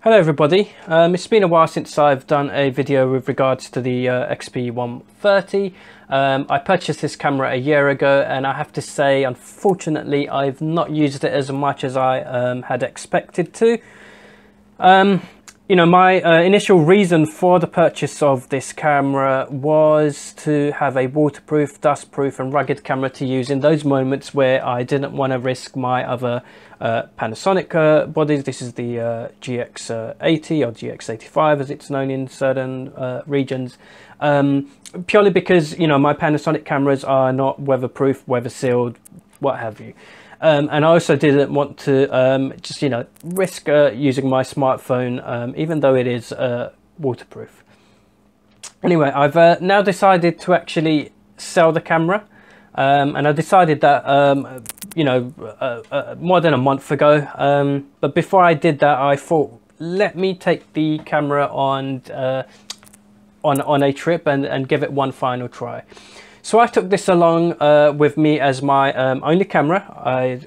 Hello everybody, it's been a while since I've done a video with regards to the XP130. I purchased this camera a year ago and I have to say, unfortunately, I've not used it as much as I had expected to. My initial reason for the purchase of this camera was to have a waterproof, dustproof and rugged camera to use in those moments where I didn't want to risk my other Panasonic bodies. This is the GX80 or GX85 as it's known in certain regions. Purely because, my Panasonic cameras are not weatherproof, weather sealed, what have you. And I also didn't want to just, risk using my smartphone, even though it is waterproof. Anyway, I've now decided to actually sell the camera. And I decided that, more than a month ago. But before I did that, I thought, let me take the camera on a trip and give it one final try. So I took this along with me as my only camera. I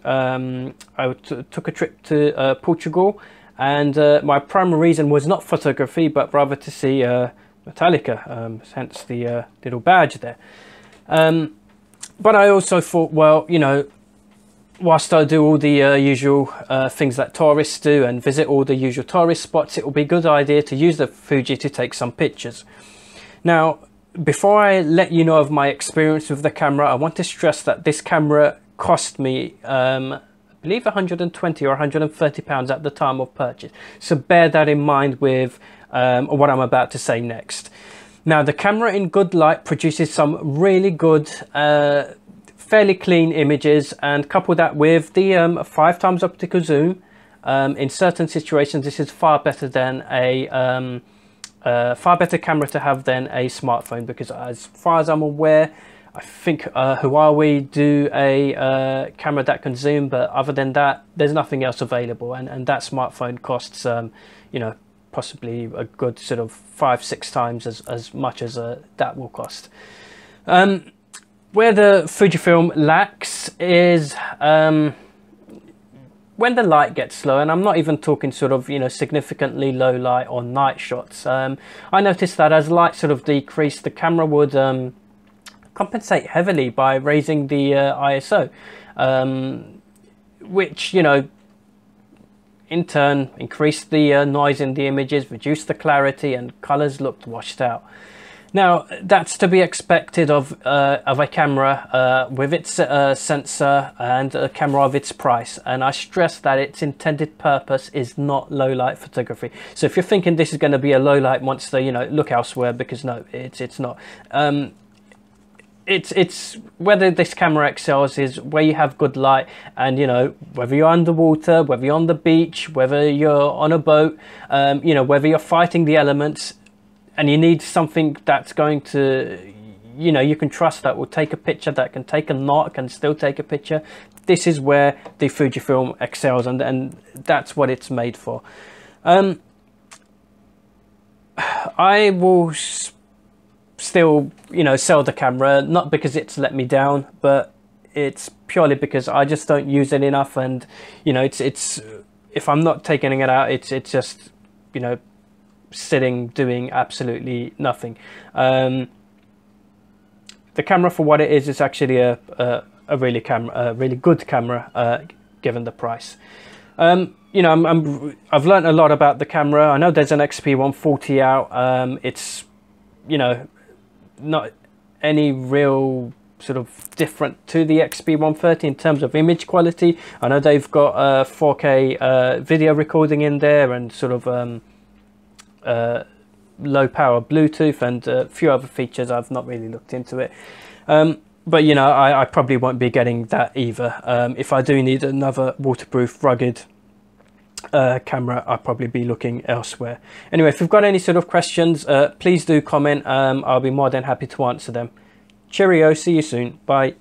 took a trip to Portugal, and my primary reason was not photography, but rather to see Metallica, hence the little badge there. But I also thought, well, whilst I do all the usual things that tourists do and visit all the usual tourist spots, it will be a good idea to use the Fuji to take some pictures. Now, before I let you know of my experience with the camera, I want to stress that this camera cost me, I believe, 120 or 130 pounds at the time of purchase. So bear that in mind with what I'm about to say next. Now, the camera in good light produces some really good, fairly clean images, and couple that with the 5x optical zoom. In certain situations, this is far better than a far better camera to have than a smartphone, because as far as I'm aware, I think Huawei do a camera that can zoom, but other than that, there's nothing else available, and that smartphone costs possibly a good sort of 5-6 times as much as that will cost. Where the Fujifilm lacks is when the light gets low, and I'm not even talking sort of significantly low light or night shots. I noticed that as light sort of decreased, the camera would compensate heavily by raising the ISO, which in turn increased the noise in the images, reduced the clarity, and colors looked washed out. Now, that's to be expected of a camera with its sensor and a camera of its price. And I stress that its intended purpose is not low light photography. So if you're thinking this is going to be a low light monster, look elsewhere, because no, it's not. It's whether this camera excels is where you have good light, and whether you're underwater, whether you're on the beach, whether you're on a boat, whether you're fighting the elements, and you need something that's going to, you can trust that will take a picture, that can take a knot, can still take a picture. This is where the Fujifilm excels, and that's what it's made for. I will still, sell the camera, not because it's let me down, but it's purely because I just don't use it enough, and it's if I'm not taking it out, it's just sitting doing absolutely nothing. The camera, for what it is actually a really good camera, given the price. I've learned a lot about the camera. I know there's an XP140 out. It's not any real sort of different to the XP130 in terms of image quality. I know they've got 4K video recording in there, and sort of low power Bluetooth, and a few other features. I've not really looked into it, but I probably won't be getting that either. If I do need another waterproof, rugged camera, I'll probably be looking elsewhere. Anyway, if you've got any sort of questions, please do comment. I'll be more than happy to answer them. Cheerio, see you soon, bye.